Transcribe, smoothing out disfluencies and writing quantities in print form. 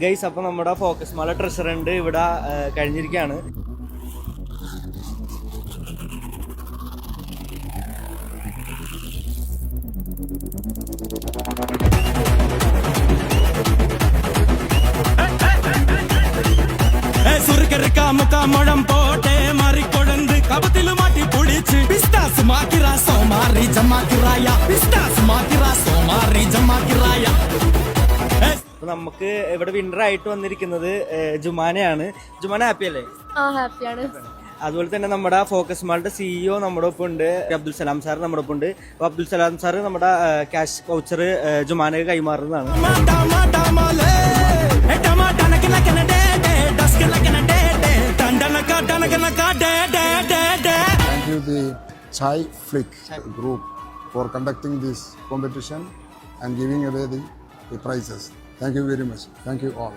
Guys, അപ്പോൾ നമ്മുടെ focus mall treasure ഉണ്ട് ഇവിടെ കഴിഞ്ഞിരിക്കുകയാണ്. മുഴം പോട്ടെ മറിക്കൊഴന്ത് കപത്തിൽ മാറ്റി പൊടിച്ച് പിസ്താസ് മാക്കിറ സോമാറി ജമാക്കിറായ പിസ്താസ് മാക്കിറ സോമാറി ജമാക്കിറായ. നമുക്ക് ഇവിടെ വിന്നർ ആയിട്ട് വന്നിരിക്കുന്നത് ജുമാനയാണ്. ജുമാന ഹാപ്പി അല്ലേ? ഹാപ്പിയാണ്. അതുപോലെ തന്നെ നമ്മുടെ ഫോക്കസ് മാളിന്റെ CEO നമ്മുടെ ഒപ്പം ഉണ്ട്, അബ്ദുൽ സലാം സാർ നമ്മുടെ ഒപ്പം ഉണ്ട്. അപ്പൊ അബ്ദുൽ സലാം സാർ നമ്മുടെ ക്യാഷ് വൗച്ചർ ജുമാനക്ക് കൈമാറുന്നതാണ്. Thank you the Chai Flick group for conducting this competition and giving away the prizes. Thank you very much. Thank you all.